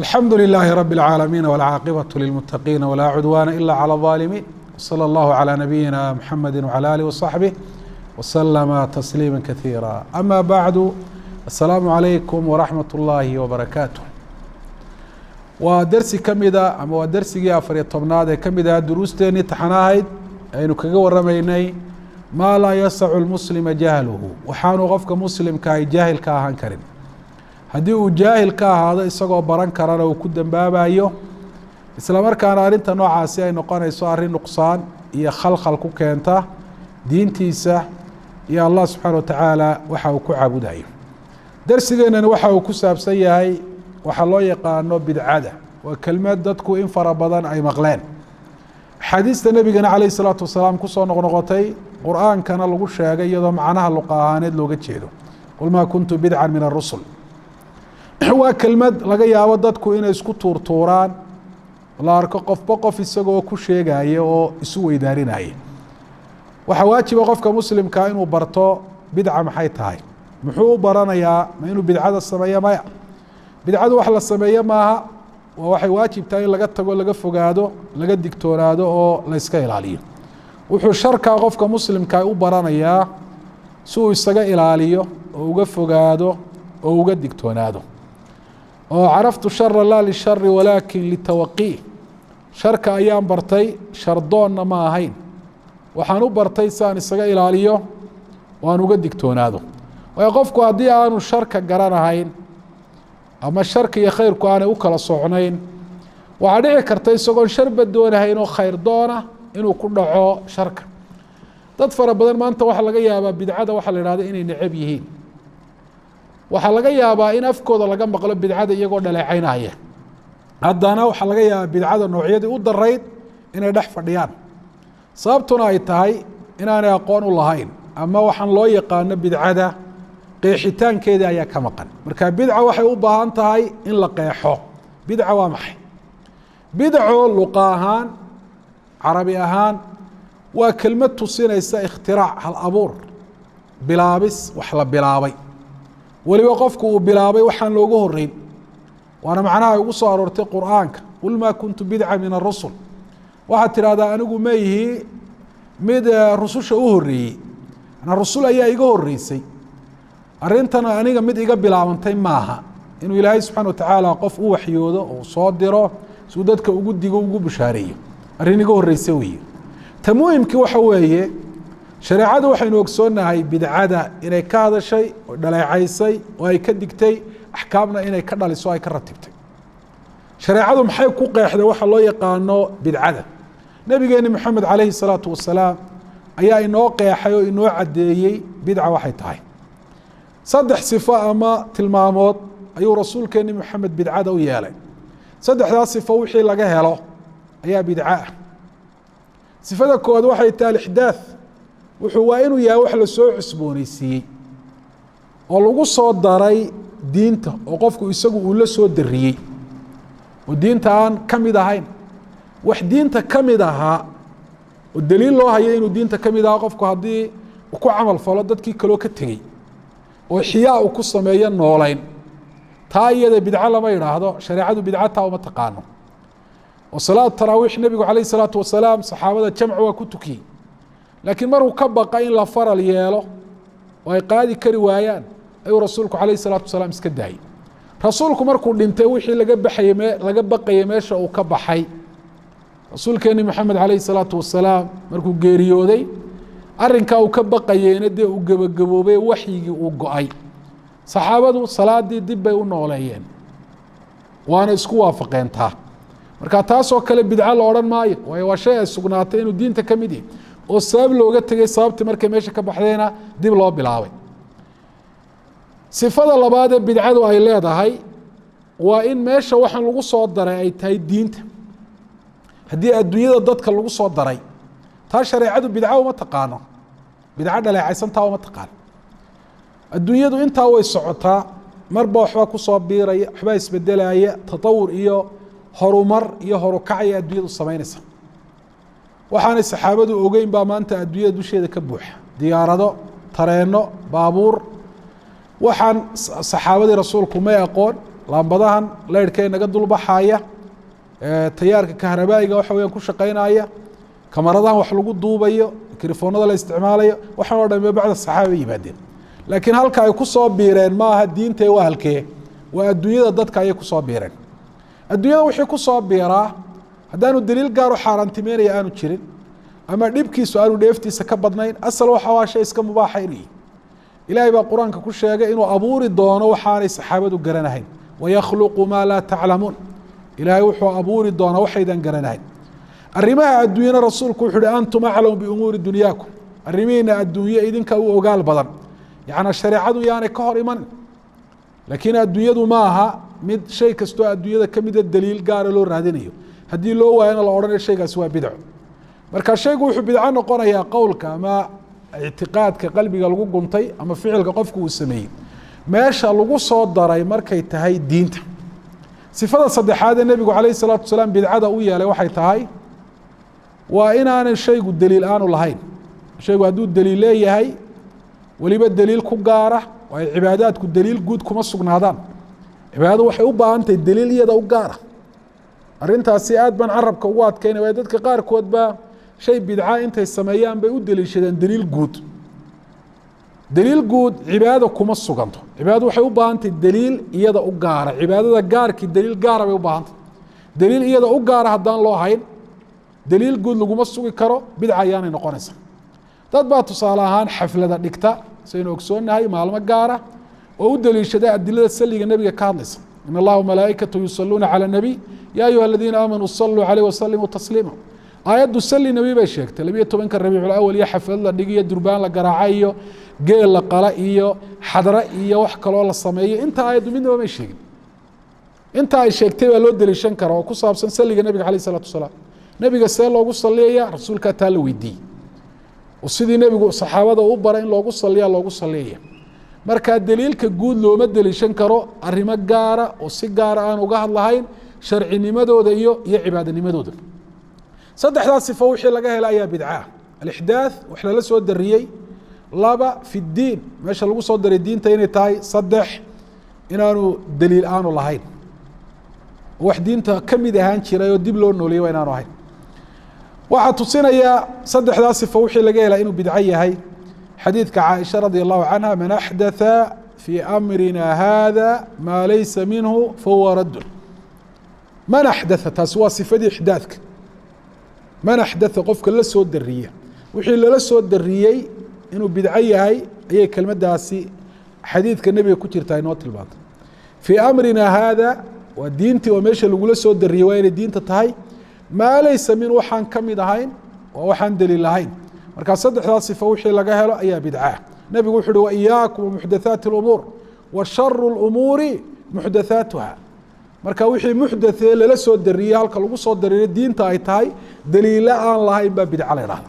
الحمد لله رب العالمين والعاقبة للمتقين ولا عدوان إلا على الظالمين صلى الله على نبينا محمد وعلى آله وصحبه وسلم تسليما كثيرا أما بعد السلام عليكم ورحمة الله وبركاته ودرسي كمدا أما ودرسي أفري الطبناد كمدا دروستين امتحاناهيد أينو كغا ورميني ما لا يسع المسلم جهله وحانو غفك مسلم كاي جاهل كاهان كريم haddii uu jaahil ka ahaado isagoo baran karana uu ku dambaabayo isla markaana arrinta noocaasi ay noqonayso arrin nuqsaan iyo khalkhal ku keenta diintiisa iyo Allah subxaanahu wa tacaala waxa uu ku caabudayo darsigeenana waxa uu ku saabsan yahay waxa loo yaqaano bidcada waa kelmad dadku in fara badan ay maqleen xadiista nabigana calayhi salaatu wasalaam ku soo noqnoqotay qur'aankana lagu sheegay iyadoo macnaha luqa ahaaneed looga jeedo qul maa kuntu bidcan min arusul waa kelmad laga yaabo dadku inay isku tuurtuuraan la arko qofba qof isagoo ku sheegaya oo isu weydaarinaya waxa waajiba qofka muslimka inuu barto bidca maxay tahay muxuu u baranayaa ma inuu bidcada sameeyo maya bidcadu wax la sameeyo maaha waa waxay waajib tahay in laga tago laga fogaado laga digtoonaado oo la iska ilaaliyo wuxuu sharka qofka muslimka u baranayaa si uu isaga ilaaliyo oo uga fogaado oo uga digtoonaado oo caraftu shara laa lishari walaakin litawaqii sharka ayaan bartay shardoonna ma ahayn waxaan u bartay si aan isaga ilaaliyo oo aan uga digtoonaado waayo qofku haddii aanu sharka garanahayn ama sharka iyo khayrku aanay u kala socnayn waxaa dhici karta isagoon sharba doonahayn oo khayr doona inuu ku dhaco sharka dad fara badan maanta waxaa laga yaabaa bidcada waxaa la ihahda inay necab yihiin waxaa laga yaabaa in afkooda laga maqlo bidcada iyagoo dhaleecaynaya haddana waxaa laga yaabaa bidcada noocyadii u darayd inay dhex fadhiyaan sababtuna ay tahay inaanay aqoon u lahayn ama waxaan loo yaqaano bidcada qeexitaankeedii ayaa ka maqan marka bidca waxay u baahan tahay in la qeexo bidca waa maxay bidco luqa ahaan carabi ahaan waa kelmad tusinaysa ikhtirac hal abuur bilaabis wax la bilaabay weliba qofku uu bilaabay waxaan looga horeyn waana macnaha ay ugu soo aroortay qur'aanka qul maa kuntu bidca min arusul waxaad tidhahdaa anigu ma ihi mid rususha u horeeyey anaa rusul ayaa iga horeysay arrintan aniga mid iga bilaabantay maaha inuu ilaahay subxaana wa tacaala qof u waxyoodo oo soo diro suu dadka ugu digo ugu bushaareeyo arrin iga horeysa weeye ta muhimkii waxa weeye shareecadu waxaynu ogsoonahay bidcada inay ka hadashay oo dhaleecaysay oo ay ka digtay axkaamna inay ka dhaliso ay ka ratibtay shareecadu maxay ku qeexday waxa loo yaqaano bidcada nabigeeni maxamed calayhi salaatu wasalaam ayaa inoo qeexay oo inoo caddeeyey bidca waxay tahay saddex sifo ama tilmaamood ayuu rasuulkeeni maxamed bidcada u yeelay saddexdaas sifo wixii laga helo ayaa bidca ah sifada koowaad waxay tahay alixdaath wuxuu waa inuu yahay wax la soo cusboonaysiiyey oo lagu soo daray diinta oo qofku isagu uu la soo dariyey oo diinta aan ka mid ahayn wax diinta ka mid ahaa oo daliil loo hayo inuu diinta ka mid ahaa qofku haddii uu ku camal falo dadkii kaloo ka tegey oo xiyaa uu ku sameeyo noolayn taa iyada bidco lama yidhaahdo shareecadu bidca taa uma taqaano oo salaad taraawiix nebigu calayhi salaatu wasalaam saxaabada jamcu waa ku tukiyey laakiin maruu ka baqa in la faral yeelo oo ay qaadi kari waayaan ayuu rasuulku calayhi salaatu wasalaam iska daayey rasuulku markuu dhintay wixii laga baqayay meesha uu ka baxay rasuulkeeni maxamed calayhi salaatu wasalaam markuu geeriyooday arrinkaa uu ka baqayeyna dee uu gebagaboobay waxyigii uu go-ay saxaabadu salaadii dib bay u nooleeyeen waana isku waafaqeen taa marka taasoo kale bidco la odhan maayo waayo waa shay ay sugnaatay inuu diinta ka mid yahay oo sabab looga tegay sababtii markay meesha ka baxdayna dib loo bilaabay sifada labaad ee bidcadu ay leedahay waa in meesha waxaan lagu soo daray ay tahay diinta haddii adduunyada dadka lagu soo daray taa shareecadu bidco uma taqaano bidco dhaleecaysantaa uma taqaano adduunyadu intaa way socotaa marba waxba kusoo biiraya waxbaa isbedelaya tatawur iyo horumar iyo horukacaya adduunyadu samaynaysa waxaanay saxaabadu ogeyn baa maanta adduunyada dusheeda ka buuxa diyaarado tareeno baabuur waxaan saxaabadii rasuulku may aqoon laambadahan leyrhkee naga dulbaxaya tayaarka kahrabaa'iga waxa weyaan ku shaqaynaya kamaradahan wax lagu duubayo mikrofoonada la isticmaalayo waxaan oo dhan bacda saxaaba yimaadeen laakiin halka ay ku soo biireen ma aha diinta waa halkee waa adduunyada dadka ayay ku soo biireen adduunyada wixii ku soo biiraa haddaanu daliil gaar u xaaraantimeynaya aanu jirin ama dhibkiisu aanu dheeftiisa ka badnayn asal waxa waa shay iska mubaaxa inuu ilaahay baa qur-aanka ku sheegay inuu abuuri doono waxaanay saxaabadu garanahayn wayakhluqu maa laa taclamuun ilaahay wuxuu abuuri doonaa waxaydan garanahayn arrimaha adduunyana rasuulku wuxuu uhi antum aclamu biumuuri dunyaakum arrimihiina adduunye idinka u ogaal badan yacnaa shareecadu yaanay ka hor imanin laakiin adduunyadu ma aha mid shay kastoo adduunyada ka mida daliil gaara loo raadinayo haddii loo waayana la odhanayo shaygaasi waa bidco marka shaygu wuxuu bidco noqonayaa qowlka ama ictiqaadka qalbiga lagu guntay ama ficilka qofku uu sameeyey meesha lagu soo daray markay tahay diinta sifada saddexaad ee nebigu calayh salaatu wasalaam bidcada u yeelay waxay tahay waa inaanan shaygu daliil aanu lahayn shaygu hadduu daliil leeyahay weliba daliil ku gaara waayo cibaadaadku daliil guud kuma sugnaadaan cibaadadu waxay u baahan tahay daliil iyada u gaara arrintaasi aad baan carabka ugu adkeynaya waayo dadka qaarkood baa shay bidca intay sameeyaan bay u daliishadeen daliil guud daliil guud cibaadada kuma suganto cibaadadu waxay u baahan tahay daliil iyada u gaara cibaadada gaarkii daliil gaara bay u baahan tahay daliil iyada u gaara haddaan loo hayn daliil guud laguma sugi karo bidca ayaanay noqonaysa dad baa tusaale ahaan xaflada dhigta saynu ogsoonnahay maalmo gaara oo u daliishada adilada saliga nebiga ka hadlaysa in allaha malaa'ikatu yusaluuna cala nabiy ya ayuha aladiina aamanuu saluu calayh wasalimuu tasliima aayaddu sali nebi bay sheegtay 12 rabiiculawal iyo xaflad la dhig iyo durbaan la garaaca iyo geel la qala iyo xadra iyo wax kaloo la sameeyo inta aayaddu midnaba may sheegin inta ay sheegtay baa loo daliishan karaa oo ku saabsan saliga nebiga calayh salaatu wasalaam nebiga see loogu saliyaya rasuulkaa taa la weydiiyey oo sidii nebigu saxaabada u baray in loogu saliyaa loogu saliyaya markaa daliilka guud looma daliishan karo arrimo gaara oo si gaara aan uga hadlahayn sharcinimadooda iyo cibaadanimadooda saddexdaas sifo wixii laga hela ayaa bidca alixdaath wax lala soo dariyey laba fi ddiin meesha lagu soo daray diinta inay tahay saddex inaanu daliil aanu lahayn wax diinta ka mid ahaan jiray oo dib loo nooliyey waa inaanu ahayn waxaa tusinayaa saddexdaas sifo wixii laga helaa inuu bidco yahay xadiidka caaisha radi allahu canha man axdatha fii amrina hada maa laysa minhu fahuwa raddun man axdatha taasi waa sifadii ixdaadka man axdatha qofka la soo dariya wixii lala soo dariyey inuu bidco yahay ayay kelmaddaasi xadiidka nebiga ku jirtaa inoo tilmaantay fii amrina hada waa diintii oo meesha lagula soo dariyey waa inay diinta tahay maa laysa min waxaan ka mid ahayn waa waxaan daliil lahayn markaa saddexdaas sifo wixii laga helo ayaa bidca nebigu wuxu uhi waiyaakum wamuxdathaati اlumuur wa sharu اlumuuri muxdathaatuha marka wixii muxdathee lala soo dariyey halka lagu soo dariyo diinta ay tahay daliilo aan lahayn baa bidca la idhahda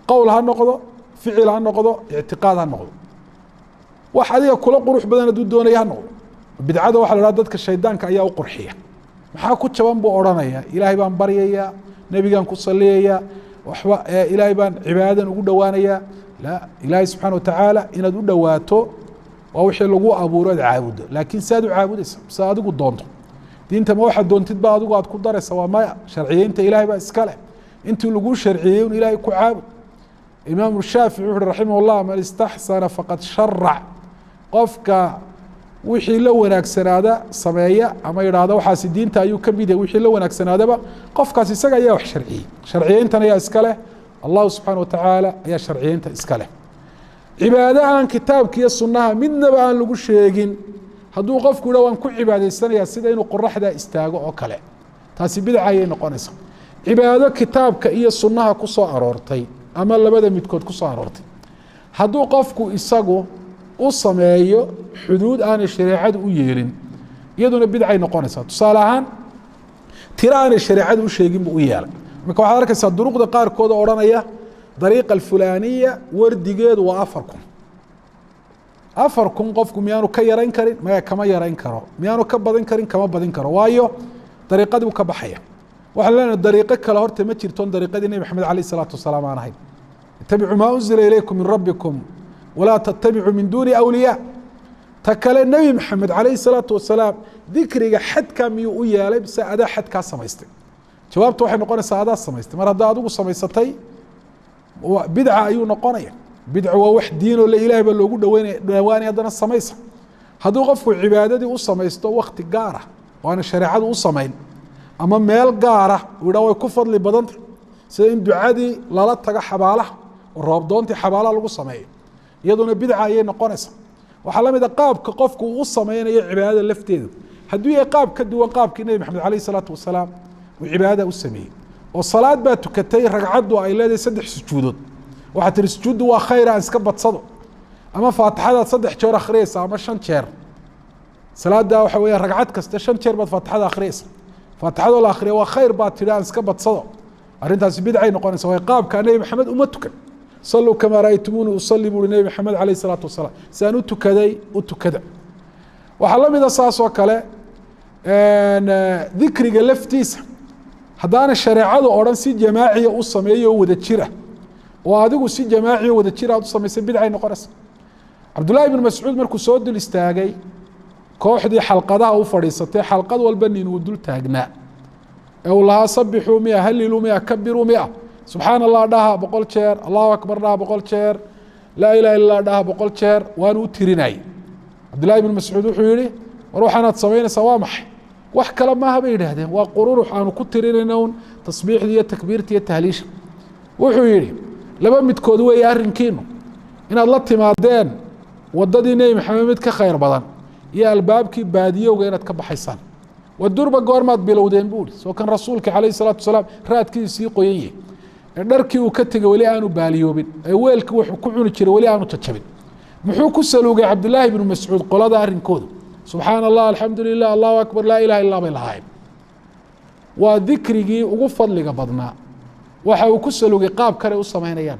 qowl ha noqdo ficil ha noqdo ictiqaad ha noqdo wax adiga kula qurux badan hadduu doonaya ha noqdo bidcada waxa la idhahda dadka shaydaanka ayaa u qurxiya maxaa ku jaban buu odhanaya ilaahay baan baryayaa nebigaan ku saliyayaa waxba ilaahay baan cibaadadan ugu dhowaanayaa la ilaahay subxaana watacaala inaad u dhowaato waa wixii lagu abuuro ad caabudo laakiin si aad u caabudaysa se adigu doonto diinta ma waxaad doontid ba adigu aad ku daraysa waa maya sharciyeynta ilaahay baa iska leh intii laguu sharciyey un ilaahay ku caabud imaamu shaafici wuxu uhi raximah llah man istaxsana faqad sharac qofka wixii la wanaagsanaada sameeya ama idhaahda waxaasi diinta ayuu ka mid yahay wixii la wanaagsanaadaba qofkaas isaga ayaa wax sharciyey sharciyeyntan ayaa iska leh allahu subxaana watacaala ayaa sharciyeynta iska leh cibaado aan kitaabka iyo sunnaha midnaba aan lagu sheegin hadduu qofku idha waan ku cibaadaysanayaa sida inuu qoraxdaa istaago oo kale taasi bidca ayay noqonaysa cibaado kitaabka iyo sunnaha ku soo aroortay ama labada midkood ku soo aroortay hadduu qofku isagu u sameeyo xuduud aanay shareecadu u yeelin iyaduna bidcay noqonaysaa tusaale ahaan tiro aanay shareecadu u sheegin buu u yeelay marka waxaad arkaysaa duruqda qaarkood oo odhanaya dariiqa alfulaaniya wardigeedu waa 4,000 qofku miyaanu ka yarayn karin maya kama yarayn karo miyaanu ka badin karin kama badin karo waayo dariiqadii uu ka baxaya waxaan leenahay dariiqo kale horta ma jirtoon dariiqadii nebi maxamed calayh isalaatu wasalaam aan ahayn ittabicuu maa unzila ilaykum min rabbikum walaa tattabicuu min duuni awliyaa تكلا النبي محمد عليه الصلاة والسلام ذكرك حد كم يؤيا بس أدا حد كاس سميستي جواب توحي نقول سعادة سميستي مرة دا أدوك سميستي بدعة أيو نقونية بدعة وواحد دين ولا إله بل لو دواني هذا السميسة هذو غفو عبادة دي وسميستو وقت قارة وأنا الشريعة وسمين أما ميل قارة ودوا يكفر لي بدنت سين دعادي لا تجا حبالة والرابطون تي حبالة لو سمين يدون بدعة أي نقونية وحلم إذا قاب كقفك وسمين أي عبادة لفتين هدو يقاب كدو قاب كنبي محمد عليه الصلاة والسلام وعبادة والسمين والصلاة بقى تكتي رقعدوا أي لا يسدح سجودود وحتى السجود هو خير أن سكبت صدق أما فاتحة تصدح شهر خريصة أما شن شهر صلاة ده وحوية رقعد كست شن شهر بعد فاتحة خريصة فاتحة الآخرة هو خير بعد تلا أن سكبت صدق أرنت سبيد عين قان سواء قاب كان النبي محمد أمتك صلوا كما رأيتموني أصلي بالنبي محمد عليه الصلاة والسلام سأنوت كذي وتكذا وحلم إذا صاص وكلا ذكر جلفتيس هذان الشريعة أوران سي جماعية وصمية وذكرة وهذا سي جماعية وذكرة وصمية سبيد عين قرص عبد الله بن مسعود مركو سود الاستاجي كوحدي حلقة ده وفريستي حلقة والبنين ودول تاجنا الله صبحوا 100 هللوا 100 كبروا 100 سبحان الله ده بقول شير الله أكبر ده بقول شير لا إله إلا الله ده بقول شير وأنا تريناي عبد الله بن مسعود وحيري وروح أنا تصوين سوامح wax kala ma haba yiraahdeen waa quruur waxaanu ku tirinaynoon tasbiixdiyo takbiirtiyo tahliish wuxuu yiri laba midkood way arrinkiinu inaad la timaadeen wadadii nebi maxamed ka khayr badan iyo albaabkii baadiyowga inaad ka baxaysaan wadurba goormaad bilowdeen buuri soo kan rasuulka kaleey salaatu wasalaam raadkiisii qoyay dharkii uu ka tagay wali aanu baaliyoobin ay weelkii wuxuu ku cuni jiray wali aanu jajabin muxuu ku saluugay abdullah ibn mas'uud qolada arrinkooda سبحان الله الحمد لله الله أكبر لا إله إلا الله بالله وذكري وفضل قبضنا وحاو كسلوا قاب كره وصمينيان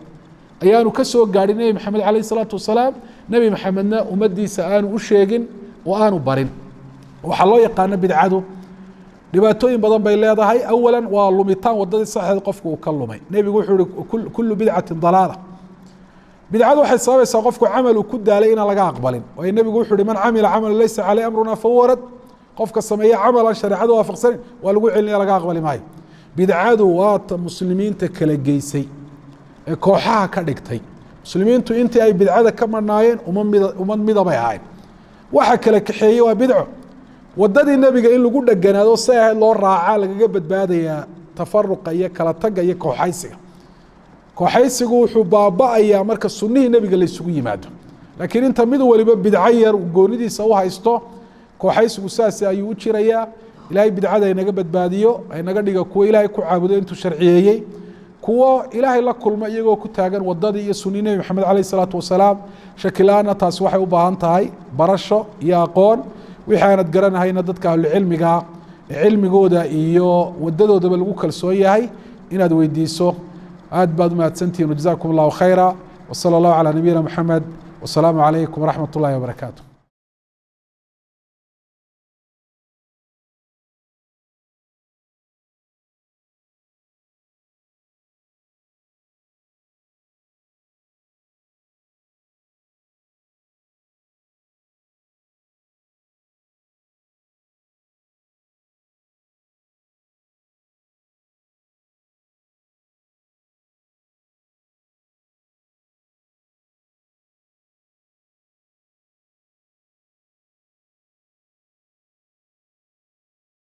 أيانو كسو قاري نبي محمد عليه الصلاة والسلام نبي محمدنا ومدي سآن وشيقن وآنو بارين وحالله يقانا بدعادو لباتوين بضان بيليادا هاي أولا واللوميتان ودد الصحة قفكو وكلمي نبي يقول كل بدعة ضلالة بدعة واحد صار يسقفك عمل وكد علينا لقى أقبلين والنبي يقول من عمل عمل ليس عليه أمرنا فورد قفك السمية عمل شريعة وافق سنين والقول علينا لقى أقبلين معي بدعة وات مسلمين تكلجيسي كوحها كدكتي مسلمين تو أنت أي بدعة كم ناين ومن ميدا بيعين وحكى لك حي وبدعة ودد النبي قال له قد الجناد وصيح الله الراعي لقى جبت بهذه تفرق أي كلا تجا أي كوحيسي kooxaysigu wuxuu baaba'ayaa marka sunnihii nabiga la isugu yimaado laakiin inta mid waliba bidcayar goonidiisa u haysto kooxaysigu saas ayuu u jirayaa ilaahay bidcada inaga badbaadiyo inaga dhiga kuwa ilaahay ku caabudo intuu sharciyeeyay kuwa ilaahay la kulma iyagoo ku taagan wadadii iyo sunnii nabi maxamed calayhi salaatu wasalaam shakilaana taas waxay u baahan tahay barasho iyo aqoon wixii aanad garanahayna dadka ahlu cilmiga cilmigooda iyo wadadoodaba lagu kalsoon yahay inaad weydiiso aad baad u mahadsantihiin wajazaakum allahu khayra wasala allahu calaa nabiyina maxamed wasalaamu calaykum waraxmat ullahi wabarakaatu